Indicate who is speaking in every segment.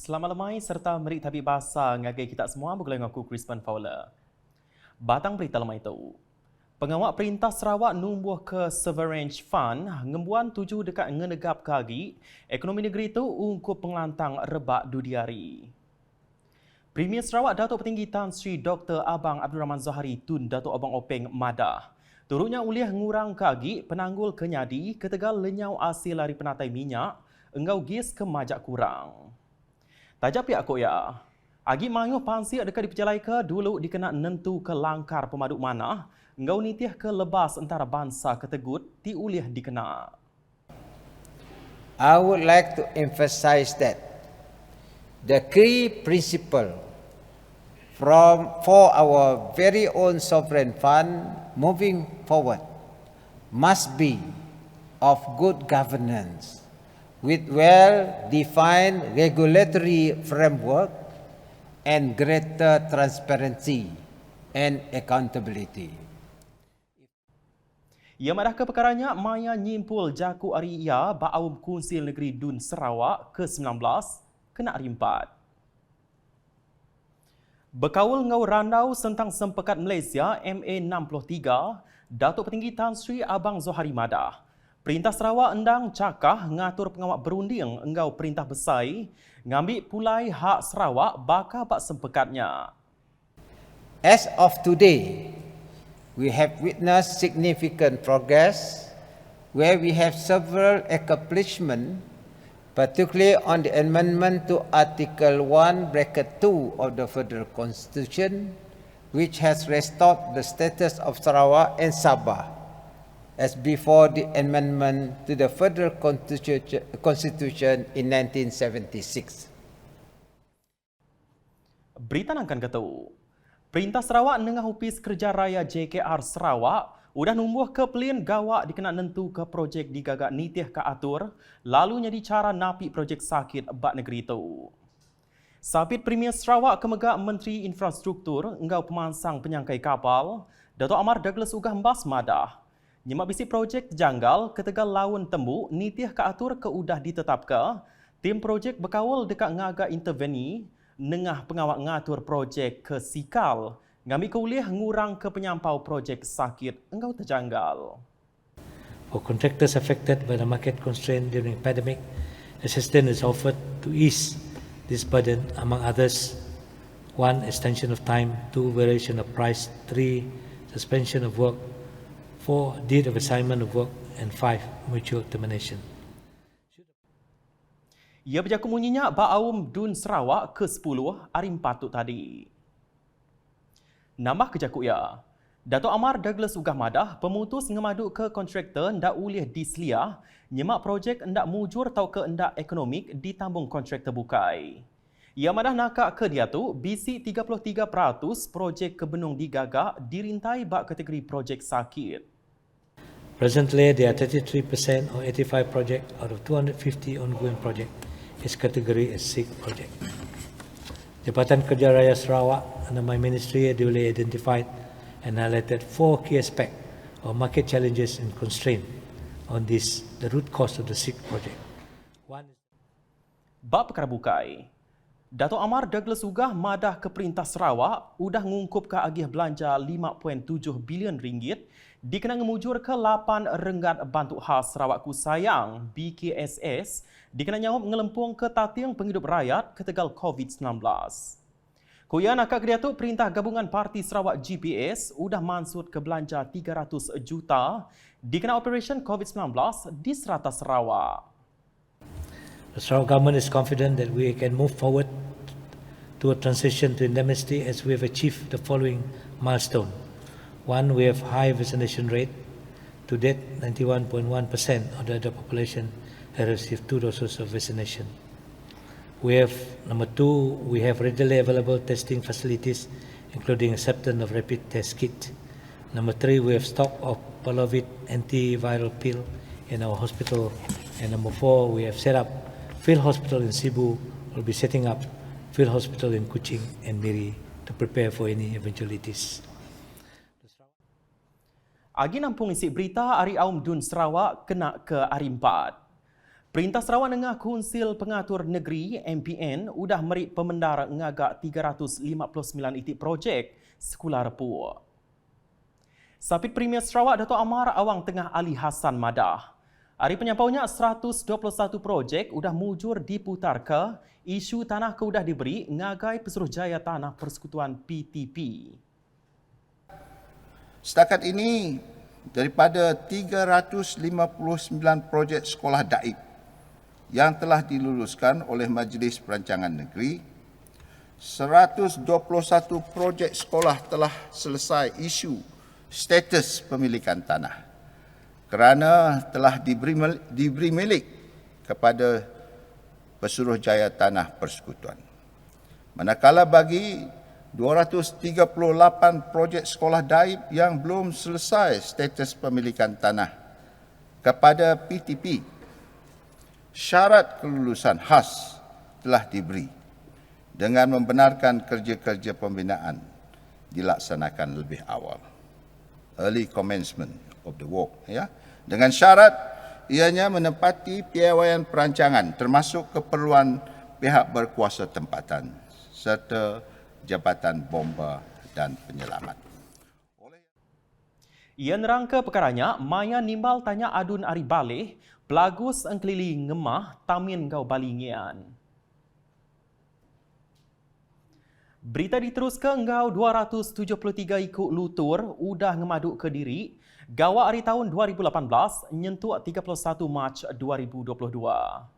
Speaker 1: Selamat lemai serta merik tabik bahasa ngagai kita semua bergulai dengan aku Crispin Fowler. Batang berita lemai itu. Pengawal Perintah Sarawak numbuh ke Severance Fund ngembuan tuju dekat ngenegap kagi ekonomi negeri itu ungkup pengelantang rebak dudiari. Premier Sarawak Datuk Petinggi Tan Sri Dr. Abang Abdul Rahman Zahari Tun Datuk Abang Openg Madah. Turutnya uliah ngurang kagi penanggul kenyadi ketegal lenyau hasil lari penatai minyak enggau gas ke majak kurang. Tajap pihak koya. Agi mayuh pansi dekat di pejalai ke dulu dikena nentu ke langkar pemaduk manah, engau nitih ke lebas antara bangsa ketegut ti uliah dikena.
Speaker 2: I would like to emphasize that the key principle for our very own sovereign fund moving forward must be of good governance with well-defined regulatory framework and greater transparency and accountability.
Speaker 1: Ia madah ke perkaranya maya nyimpul jaku hari ia Ba'aum Kunsil Negeri Dun Sarawak ke-19 kena rimpat. Berkaul ngau randau tentang sempekat Malaysia MA63, Datuk Petinggi Tan Sri Abang Zohari Madah. Perintah Sarawak endang cakah ngatur pengawal berunding engau perintah besai ngambil pulai hak Sarawak bakal bak sempekatnya.
Speaker 2: As of today, we have witnessed significant progress where we have several accomplishments, particularly on the amendment to Article 1(2) of the Federal Constitution, which has restored the status of Sarawak and Sabah as before the amendment to the Federal Constitution in 1976.
Speaker 1: Berita nangkan kata, Perintah Sarawak nengah upis kerja raya JKR Sarawak udah numbuh ke pelin gawak dikena nentu ke projek digagak nitih ke atur lalu jadi cara napi projek sakit bak negeri itu. Sabit Premier Sarawak kemegak Menteri Infrastruktur engau pemansang penyangkai kapal, Datuk Amar Douglas Ugah Mbas Madah. Nyemak bisi projek janggal ketegal lawan tembu nitih ke atur ke udah ditetapkan, tim projek berkawal dekat ngaga interveni nengah pengawal ngatur projek ke sikal ngambil keuliah ngurang ke penyampau projek sakit engau terjanggal.
Speaker 3: For contractors affected by the market constraint during pandemic, assistance is offered to ease this burden, among others: 1. Extension of time, 2. Variation of price, 3. Suspension of work, 4. Deed of assignment of work, and 5. Mutual termination.
Speaker 1: Ia berjaku munyinya Ba'aum Dun Sarawak ke-10 hari 4 tu tadi. Nambah kejaku ia, Datuk Amar Douglas Ugah Madah pemutus ngemaduk ke kontraktor ndak ulih diseliah nyemak projek ndak mujur tau ke ndak ekonomik ditambung kontraktor bukai. Ia madah nakak ke dia tu bisi 33% projek kebenung digagak dirintai bak kategori projek sakit.
Speaker 3: Presently, there are 33% or 85 projects out of 250 ongoing projects is category as sick project. Jabatan Kerja Raya Sarawak under my ministry duly identified and highlighted 4 key aspects of market challenges and constraints on this, the root cause of the sick project. One is
Speaker 1: bab perkara bukai. Datuk Amar Douglas Ugah madah ke Perintah Sarawak udah ngungkup ke agih belanja 5.7 bilion ringgit dikena ngemujur ke 8 renggat bantu khas Sarawak Ku Sayang BKSS dikena nyawab ngelempung ke tatiang penghidup rakyat ketegal COVID-19. Kuyan akak dia tu Perintah Gabungan Parti Sarawak GPS udah mansut ke belanja 300 juta dikena operation COVID-19 di serata Sarawak.
Speaker 3: the Sarawak government is confident that we can move forward to a transition to indemnity as we have achieved the following milestone. 1. We have high vaccination rate. To date, 91.1% of the adult population have received 2 doses of vaccination. Number 2, we have readily available testing facilities, including acceptance of rapid test kit. Number 3, we have stock of Palovit antiviral pill in our hospital. And number 4, we have set up field hospital in Cebu. We'll be setting up field hospital in Kuching and Miri to prepare for any eventualities.
Speaker 1: Agi nampung isi berita Ari Aum Dun Sarawak kena ke hari 4. Perintah Sarawak Nengah Konsil Pengatur Negeri MPN udah merik pemendar ngagak 359 itik projek sekolah repuk. Sapit Premier Sarawak Dato' Amar Awang Tengah Ali Hassan Madah. Hari penyampaunya 121 projek udah mujur diputar ke isu tanah ke udah diberi ngagai Pesuruhjaya Tanah Persekutuan PTP.
Speaker 4: Setakat ini, daripada 359 projek sekolah daib yang telah diluluskan oleh Majlis Perancangan Negeri, 121 projek sekolah telah selesai isu status pemilikan tanah kerana telah diberi milik kepada Pesuruhjaya Tanah Persekutuan. Manakala bagi 238 projek sekolah daib yang belum selesai status pemilikan tanah kepada PTP, syarat kelulusan khas telah diberi dengan membenarkan kerja-kerja pembinaan dilaksanakan lebih awal. Early commencement of the work, ya, dengan syarat ianya menepati piawaian perancangan termasuk keperluan pihak berkuasa tempatan serta Jabatan Bomba dan Penyelamat.
Speaker 1: Ia nerangka perkaranya, Maya nimbal tanya adun ari balih, pelagus engkelili ngemah tamin gau balingian. Berita diteruskan ngau 273 ikut lutur udah ngemaduk ke diri, gawa hari tahun 2018 nyentuh 31 Mac 2022.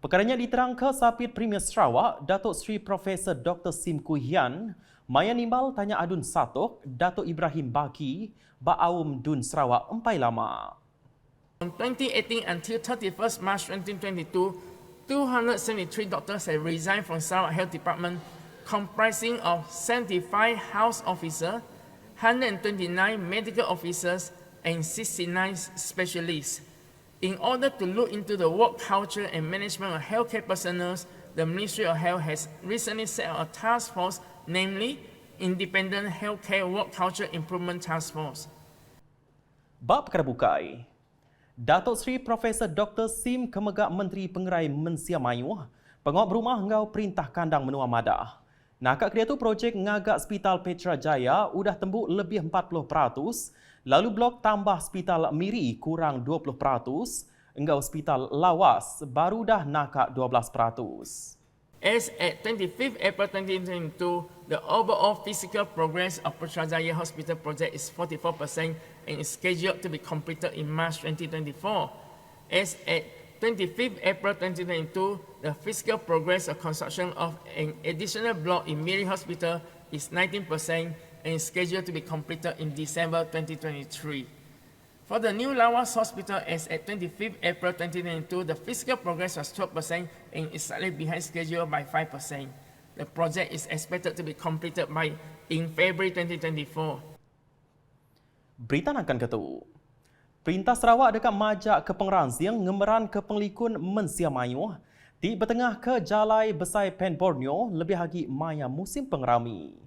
Speaker 1: Perkaranya diterangkan Sapit Premier Sarawak, Datuk Seri Profesor Dr. Sim Kuhian, Maya nimbal tanya adun satok, Datuk Ibrahim Baki, Ba'awum Dun Sarawak empai lama.
Speaker 5: From 2018 until 31st March 2022, 273 doctors have resigned from Sarawak Health Department, comprising of 75 house officers, 129 medical officers, and 69 specialists. In order to look into the work culture and management of healthcare personnel, the Ministry of Health has recently set up a task force, namely Independent Healthcare Work Culture Improvement Task Force.
Speaker 1: Bab perkara bukai. Datuk Seri Profesor Dr. Sim Kemegak Menteri Pengerai Mensia Mayuh, penguat berumah ngau perintah kandang menua madah. Nakak kerja tu projek ngagak Hospital Petra Jaya udah tembuk lebih 40%, lalu blok tambah Hospital Miri kurang 20%, engkau Hospital Lawas baru dah nakak 12%.
Speaker 5: As at 25th April 2022, the overall physical progress of Putrajaya Hospital project is 44% and is scheduled to be completed in March 2024. As at 25th April 2022, the physical progress of construction of an additional block in Miri Hospital is 19% and is scheduled to be completed in December 2023. For the new Lawas Hospital, as at 25th April 2022, the physical progress was 12% and is slightly behind schedule by 5%. The project is expected to be completed in February 2024.
Speaker 1: Berita akan ketu. Perintah Sarawak dekat majak ke Pengeransiang ngemeran ke Penglikun Mensia Mayuh di bertengah ke Jalai Besai Pen Borneo lebih lagi maya musim pengerami.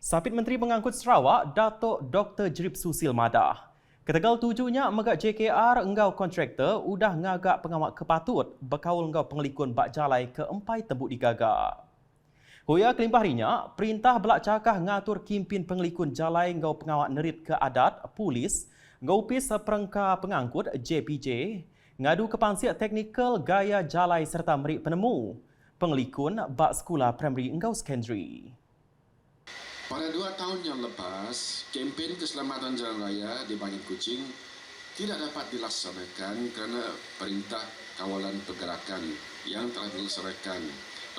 Speaker 1: Sapit Menteri Pengangkut Sarawak, Datuk Dr. Jerip Susil Madah. Ketegal tujuhnya megak JKR engkau kontraktor udah ngagak pengawak kepatut berkaul engkau penglikun bak jalai ke-4 tembuk digagak. Hoya kelimpah harinya, perintah belak cakah ngatur kimpin penglikun jalai engkau pengawak nerit ke adat, polis, engkau upis perengka pengangkut JPJ, ngadu ke pansiak teknikal gaya jalai serta merik penemu, penglikun bak sekolah primary engkau secondary.
Speaker 6: Pada 2 tahun yang lepas, kempen keselamatan jalan raya di Bangin Kuching tidak dapat dilaksanakan kerana perintah kawalan pergerakan yang telah dilaksanakan.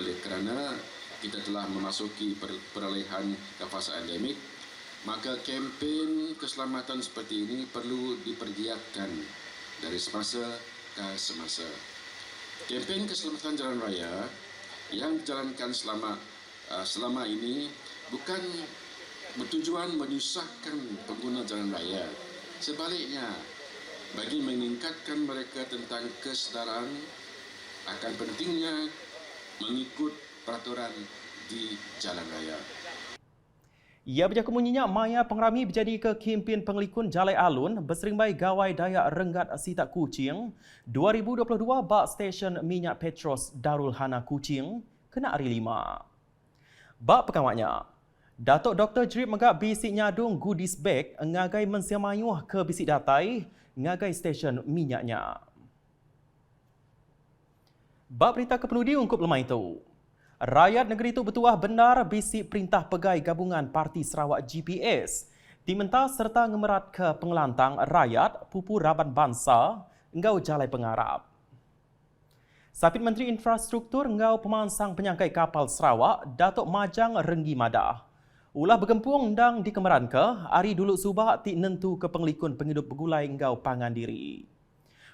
Speaker 6: Oleh kerana kita telah memasuki peralihan ke fasa endemik, maka kempen keselamatan seperti ini perlu dipergiatkan dari semasa ke semasa. Kempen keselamatan jalan raya yang dijalankan selama ini bukan bertujuan menyusahkan pengguna jalan raya. Sebaliknya, bagi meningkatkan mereka tentang kesedaran akan pentingnya mengikut peraturan di jalan raya.
Speaker 1: Ia berjaku munyinya Maya Pengrami berjadi ke kempen pengelikun Jalai Alun berserimbai gawai Dayak Renggat Sitak Kuching 2022 bak stesen minyak Petros Darul Hana Kuching kena hari 5. Bak pekawatnya, Datuk Dr. Jerip Megak bisik nyadung goodies bag ngagai mensiamayuh ke bisik datai ngagai stesen minyaknya. Bak berita kepenudi ungkup lemah itu. Rakyat negeri itu bertuah benar bisik perintah pegai gabungan Parti Sarawak GPS dimentah serta ngemerat ke pengelantang rakyat pupu Raban Bangsa engau Jalai Pengarap. Sapit Menteri Infrastruktur engau pemansang penyangkai kapal Sarawak Datuk Majang Renggi Madah. Ulah bergempung ndang dikemeran ke hari dulu subak ti nentu ke pengelikun penghidup begulai engau pangan diri.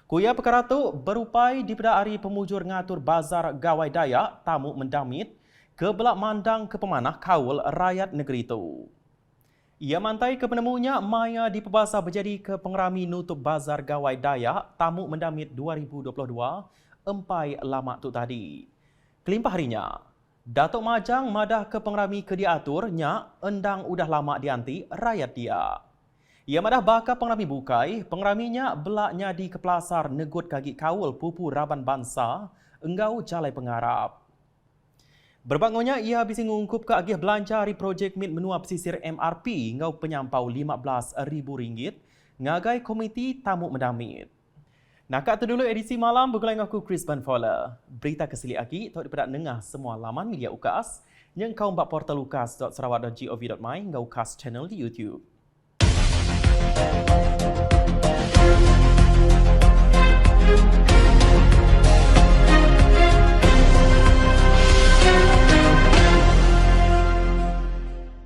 Speaker 1: Kuya perkara tu berupai di pada hari pemujur ngatur bazar gawai Dayak tamu mendamit ke belak mandang ke pemanah kaul rakyat negeri itu. Ia mantai ke penemunya Maya di pebasa berjadi ke pengerami nutup bazar gawai Dayak tamu mendamit 2022 empai lama tu tadi. Kelimpah harinya, Datuk Majang madah ke pengerami ke diaturnya endang udah lama dianti rakyat dia. Ia madah bakal pengerami bukai, pengeraminya belaknya di kepelasar negut kaki kaul pupu Raban Bangsa, enggau Jalai Pengarap. Berbangunnya ia bisa ngungkup ke agih belanja hari projek mit menua pesisir MRP enggau penyampau RM15,000 ngagai komiti tamu mendamit. Nakak tu dulu edisi malam bergulai dengan aku Chris Van Fowler. Berita kesili lagi tak dapat nengah semua laman media UKAS yang kau mbak portal ukas.sarawak.gov.my ngau UKAS channel di YouTube.